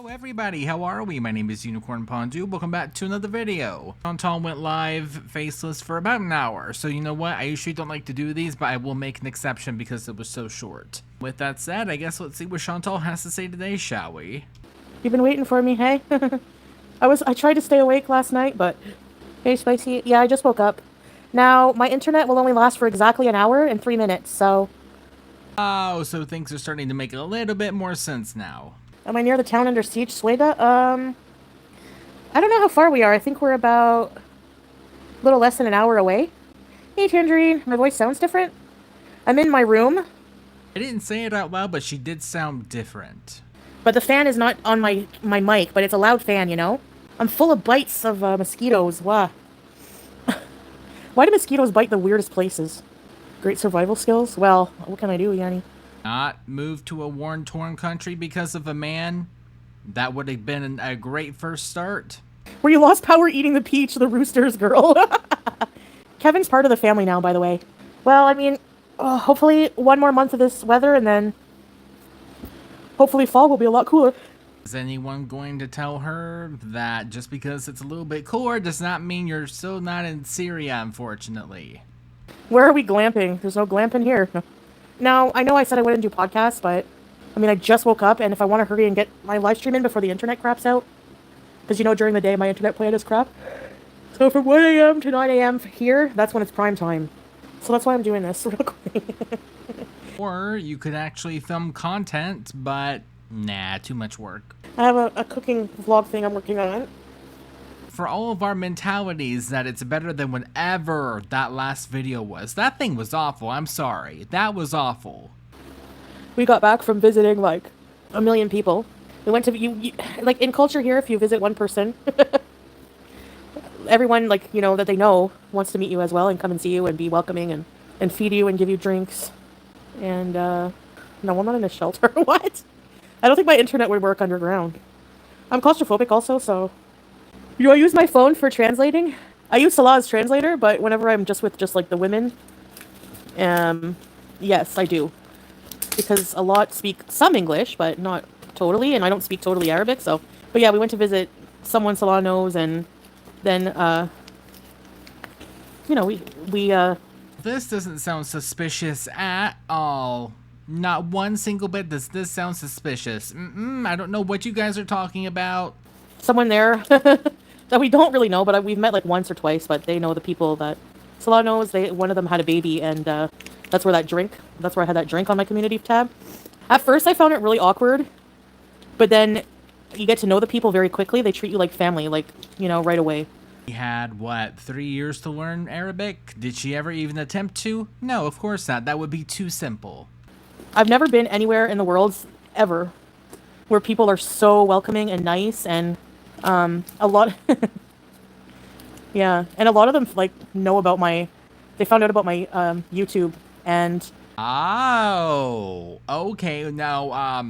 Everybody, how are we? My name is Unicorn Pondu. Welcome back to another video. Chantal went live faceless for about an hour, so you know what? I usually don't like to do these, but I will make an exception because it was so short. With that said, I guess let's see what Chantal has to say today, shall we? You've been waiting for me, hey? I tried to stay awake last night, but... Hey, Spicy. Yeah, I just woke up. Now, my internet will only last for exactly an hour and 3 minutes, so... Oh, so things are starting to make a little bit more sense now. Am I near the town under siege, Sueda? I don't know how far we are. I think we're about... a little less than an hour away. Hey, Tangerine. My voice sounds different? I'm in my room. I didn't say it out loud, but she did sound different. But the fan is not on my mic, but it's a loud fan, you know? I'm full of bites of mosquitoes. Wow. Why do mosquitoes bite the weirdest places? Great survival skills? Well, what can I do, Yanni? Not move to a war-torn country because of a man? That would have been a great first start. Where you lost power eating the peach, the rooster's girl. Kevin's part of the family now, by the way. Well, I mean, hopefully one more month of this weather, and then hopefully fall will be a lot cooler. Is anyone going to tell her that just because it's a little bit cooler does not mean you're still not in Syria, unfortunately? Where are we glamping? There's no glamping here. Now, I know I said I wouldn't do podcasts, but I mean, I just woke up, and if I want to hurry and get my live stream in before the internet craps out, because you know, during the day my internet plan is crap. So from 1 a.m. to 9 a.m. here, that's when it's prime time. So that's why I'm doing this real quick. Or you could actually film content, but nah, too much work. I have a cooking vlog thing I'm working on. For all of our mentalities that it's better than whatever that last video was. That thing was awful, I'm sorry. That was awful. We got back from visiting like 1 million people. We went to, like in culture here, if you visit one person, everyone like, you know, that they know wants to meet you as well and come and see you and be welcoming and feed you and give you drinks. And, no, I'm not in a shelter. What? I don't think my internet would work underground. I'm claustrophobic also, so... Do I use my phone for translating? I use Salah as translator, but whenever I'm just with just like the women, yes, I do. Because a lot speak some English, but not totally, and I don't speak totally Arabic, so... But yeah, we went to visit someone Salah knows, and then, you know, we This doesn't sound suspicious at all. Not one single bit does this sound suspicious. I don't know what you guys are talking about. Someone there that we don't really know, but we've met like once or twice, but they know the people that Salah knows. One of them had a baby, and that's where I had that drink on my community tab. At first, I found it really awkward, but then you get to know the people very quickly. They treat you like family, like, you know, right away. She had, what, 3 years to learn Arabic? Did she ever even attempt to? No, of course not. That would be too simple. I've never been anywhere in the world, ever, where people are so welcoming and nice, and a lot... yeah, and a lot of them, like, know about they found out about my, YouTube, and... Oh, okay. Now,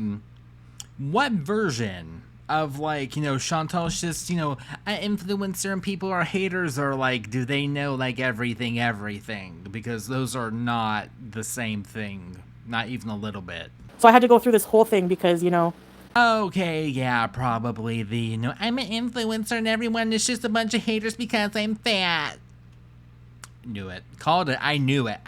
what version of, like, you know, Chantal's just, you know, an influencer and people are haters, or, like, do they know, like, everything? Because those are not the same thing. Not even a little bit. So I had to go through this whole thing because, you know... Okay, yeah, probably the, you know, I'm an influencer and everyone is just a bunch of haters because I'm fat. Knew it. Called it. I knew it.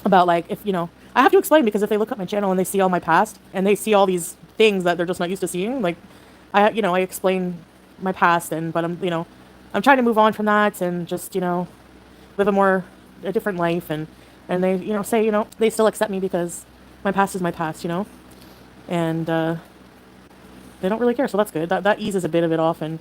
About, like, if, you know... I have to explain, because if they look up my channel and they see all my past, and they see all these things that they're just not used to seeing, like, I explain my past, but I'm, you know, I'm trying to move on from that and just, you know, live a different life, and they, you know, say, you know, they still accept me because my past is my past, you know? And, they don't really care, so that's good. That eases a bit of it off, and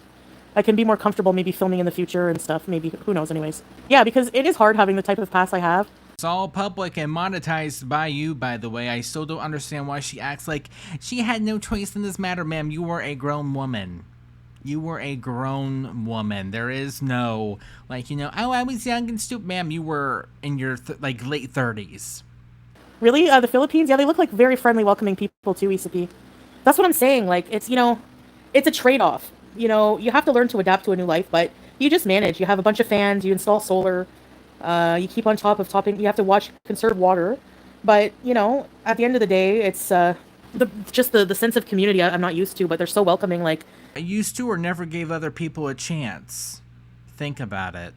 I can be more comfortable maybe filming in the future and stuff, maybe, who knows anyways. Yeah, because it is hard having the type of past I have. It's all public and monetized by you, by the way. I still don't understand why she acts like she had no choice in this matter, ma'am. You were a grown woman. You were a grown woman. There is no, like, you know, oh, I was young and stupid. Ma'am, you were in your, like, late 30s. Really? The Philippines? Yeah, they look like very friendly, welcoming people too, Isapi. That's what I'm saying. Like, it's, you know, it's a trade-off. You know, you have to learn to adapt to a new life, but you just manage. You have a bunch of fans, you install solar, you keep on top of topping, you have to conserve water. But, you know, at the end of the day, it's, the sense of community I'm not used to, but they're so welcoming. Like, I used to or never gave other people a chance. Think about it.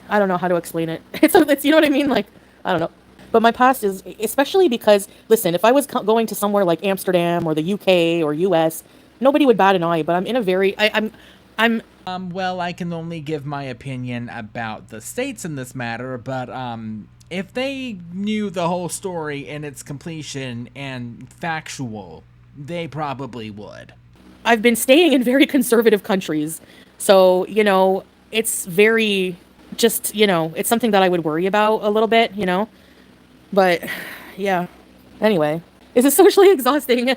I don't know how to explain it. It's you know what I mean? Like, I don't know. But my past is especially because listen, if I was going to somewhere like Amsterdam or the UK or US, nobody would bat an eye. But I'm in a very I'm Well, I can only give my opinion about the states in this matter, but if they knew the whole story in its completion and factual, they probably would. I've been staying in very conservative countries, so you know it's very just you know it's something that I would worry about a little bit, you know. But yeah. Anyway, is it socially exhausting?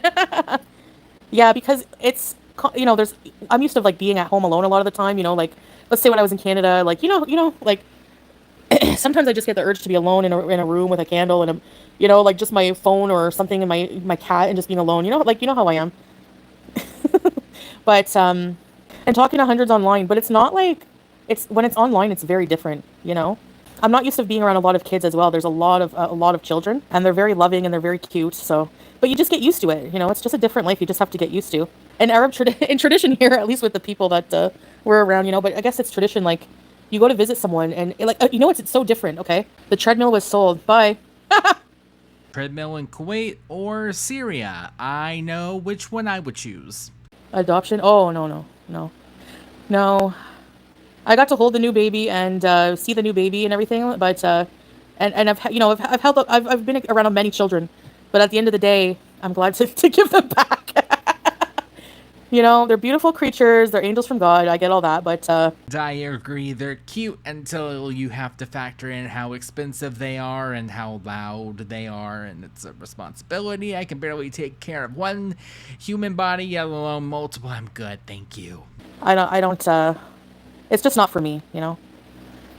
Yeah, because it's you know there's I'm used to like being at home alone a lot of the time. You know, like let's say when I was in Canada, like like sometimes I just get the urge to be alone in a room with a candle and a you know like just my phone or something and my cat and just being alone. You know, like you know how I am. But and talking to hundreds online, but it's not like it's when it's online, it's very different. You know. I'm not used to being around a lot of kids as well. There's a lot of children, and they're very loving and they're very cute. So, but you just get used to it. You know, it's just a different life. You just have to get used to. And in tradition here, at least with the people that were around, you know. But I guess it's tradition. Like, you go to visit someone, and like you know, it's so different. Okay, the treadmill was sold. Bye. Treadmill in Kuwait or Syria. I know which one I would choose. Adoption. Oh no. I got to hold the new baby and see the new baby and everything, but and I've held up I've been around many children, but at the end of the day, I'm glad to give them back. You know, they're beautiful creatures, they're angels from God. I get all that, but I agree. They're cute until you have to factor in how expensive they are and how loud they are, and it's a responsibility. I can barely take care of one human body, let alone multiple. I'm good, thank you. I don't. It's just not for me, you know.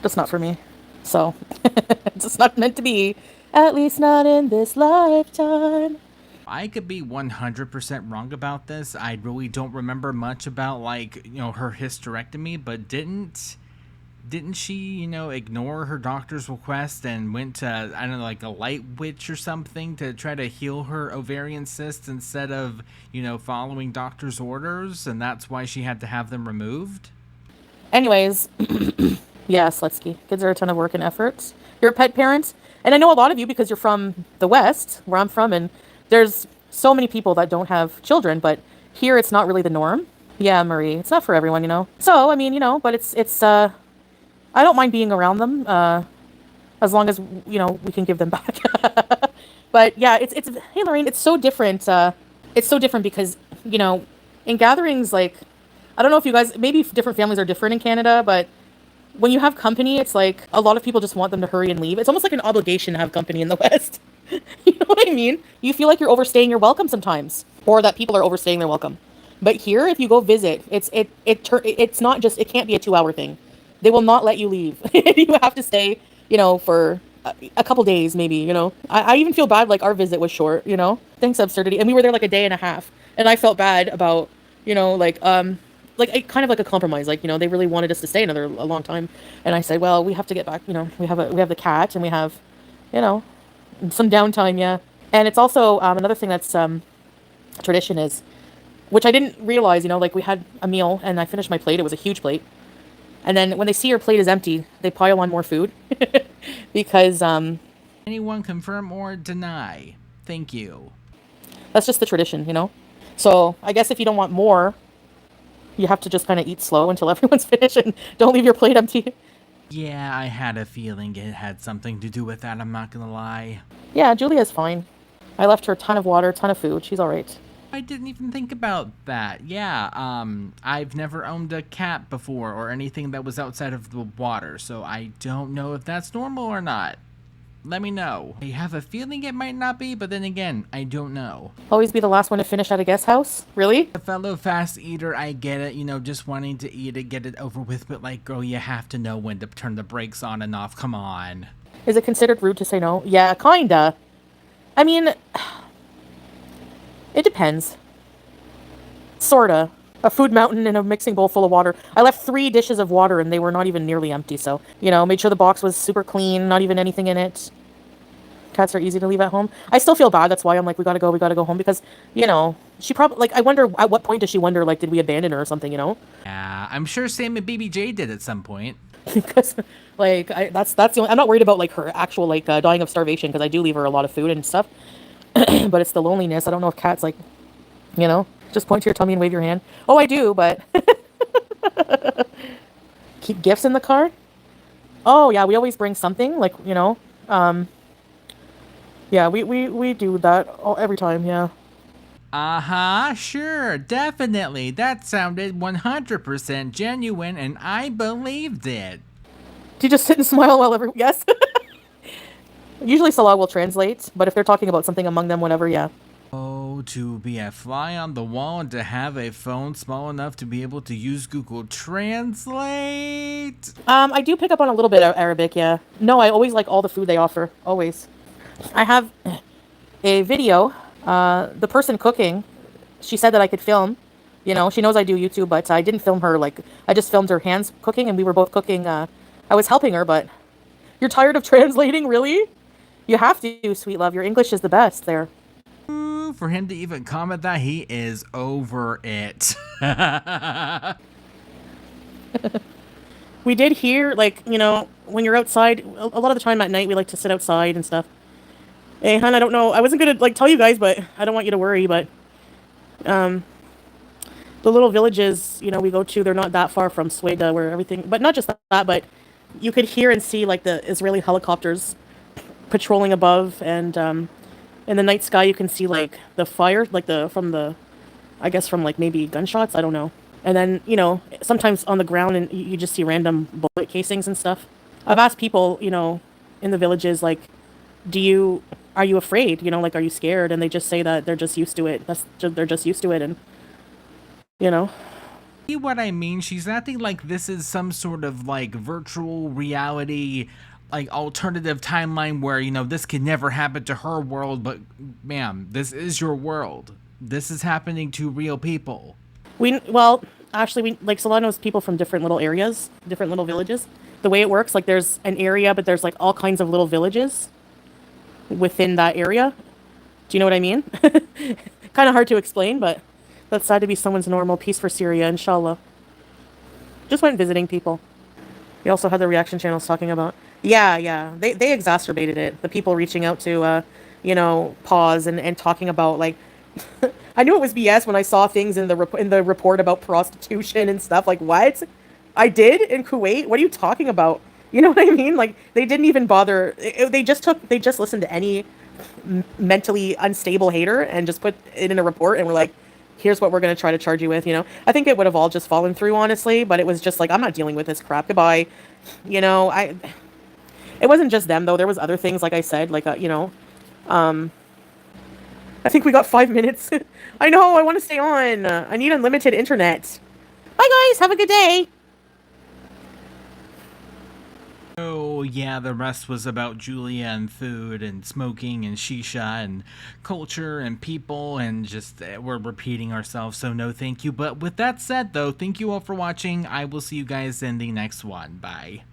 Just not for me. So it's just not meant to be. At least not in this lifetime. I could be 100% wrong about this. I really don't remember much about like, her hysterectomy, but didn't she, ignore her doctor's request and went to, I don't know, like a light witch or something to try to heal her ovarian cyst instead of, following doctor's orders, and that's why she had to have them removed? Anyways, yes, Letsky. Kids are a ton of work and effort. You're a pet parent, and I know a lot of you because you're from the West, where I'm from, and there's so many people that don't have children, but here it's not really the norm. Yeah, Marie, it's not for everyone, you know. So, I mean, but it's I don't mind being around them, as long as, we can give them back. But yeah, it's hey, Lorraine, it's so different. It's so different because, in gatherings, like, I don't know if you guys, maybe different families are different in Canada, but when you have company, it's like a lot of people just want them to hurry and leave. It's almost like an obligation to have company in the West. You know what I mean? You feel like you're overstaying your welcome sometimes, or that people are overstaying their welcome. But here, if you go visit, it's not just, it can't be a 2-hour thing. They will not let you leave. You have to stay, for a couple days maybe, I even feel bad, like our visit was short, thanks absurdity. And we were there like a day and a half. And I felt bad about, like kind of like a compromise, like, they really wanted us to stay a long time. And I said, well, we have to get back, we have the cat and we have, some downtime. Yeah. And it's also, another thing that's, tradition is, which I didn't realize, like we had a meal and I finished my plate. It was a huge plate. And then when they see your plate is empty, they pile on more food because, Anyone confirm or deny? Thank you. That's just the tradition, So I guess if you don't want more, you have to just kind of eat slow until everyone's finished and don't leave your plate empty. Yeah, I had a feeling it had something to do with that, I'm not gonna lie. Yeah, Julia's fine. I left her a ton of water, a ton of food. She's all right. I didn't even think about that. Yeah, I've never owned a cat before or anything that was outside of the water, so I don't know if that's normal or not. Let me know. I have a feeling it might not be, but then again, I don't know. Always be the last one to finish at a guest house? Really? A fellow fast eater, I get it, just wanting to eat it, get it over with, but like, girl, you have to know when to turn the brakes on and off, come on. Is it considered rude to say no? Yeah, kinda. I mean, it depends. Sorta. A food mountain and a mixing bowl full of water. I left 3 dishes of water and they were not even nearly empty, so, made sure the box was super clean, not even anything in it. Cats are easy to leave at home. I still feel bad. That's why I'm like, we gotta go home because, you know, she probably like. I wonder at what point does she wonder like, did we abandon her or something? You know? Yeah, I'm sure Sam and BBJ did at some point. Because like that's the only, I'm not worried about like her actual like dying of starvation because I do leave her a lot of food and stuff. But it's the loneliness. I don't know if cats like, you know, just point to your tummy and wave your hand. Oh, I do, but keep gifts in the car. Oh yeah, we always bring something like, you know. Yeah, we do that every time. Yeah. Uh-huh, sure, definitely. That sounded 100% genuine, and I believed it. Do you just sit and smile while every yes? Usually Salah will translate, but if they're talking about something among them, whatever, yeah. Oh, to be a fly on the wall and to have a phone small enough to be able to use Google Translate. I do pick up on a little bit of Arabic, yeah. No, I always like all the food they offer, always. I have a video. The person cooking, she said that I could film. You know, she knows I do YouTube, but I didn't film her. Like, I just filmed her hands cooking, and we were both cooking. I was helping her, but you're tired of translating, really? You have to, sweet love. Your English is the best there. Ooh, for him to even comment that, he is over it. We did hear, like, you know, when you're outside, a lot of the time at night, we like to sit outside and stuff. Hey, hon, I don't know. I wasn't going to, like, tell you guys, but I don't want you to worry, but, the little villages, you know, we go to, they're not that far from Sweda where everything, but not just that, but you could hear and see, like, the Israeli helicopters patrolling above, and, in the night sky, you can see, like, the fire, like, I guess from, like, maybe gunshots, I don't know. And then, you know, sometimes on the ground, and you just see random bullet casings and stuff. I've asked people, you know, in the villages, like, are you afraid? You know, like, are you scared? And they just say that they're just used to it. They're just used to it, and, you know. See what I mean? She's acting like this is some sort of, like, virtual reality, like, alternative timeline where, you know, this could never happen to her world, but, ma'am, this is your world. This is happening to real people. Well, actually, like, Solano's people from different little areas, different little villages. The way it works, like, there's an area, but there's, like, all kinds of little villages within that area. Do you know what I mean? Kind of hard to explain, but that's sad to be someone's normal. Peace for Syria, inshallah. Just went visiting people. We also had the reaction channels talking about. Yeah. They exacerbated it. The people reaching out to, you know, pause and talking about, like, I knew it was BS when I saw things in the report about prostitution and stuff. Like, what? I did in Kuwait? What are you talking about? You know what I mean? Like, they didn't even bother. They just listened to any mentally unstable hater and just put it in a report and were like, here's what we're going to try to charge you with, you know? I think it would have all just fallen through, honestly, but it was just like, I'm not dealing with this crap. Goodbye. You know, it wasn't just them, though. There was other things, like I said, like, you know, I think we got 5 minutes. I know, I want to stay on. I need unlimited internet. Bye, guys. Have a good day. Oh, yeah, the rest was about Julia and food and smoking and shisha and culture and people and just we're repeating ourselves, so no thank you. But with that said, though, thank you all for watching. I will see you guys in the next one. Bye.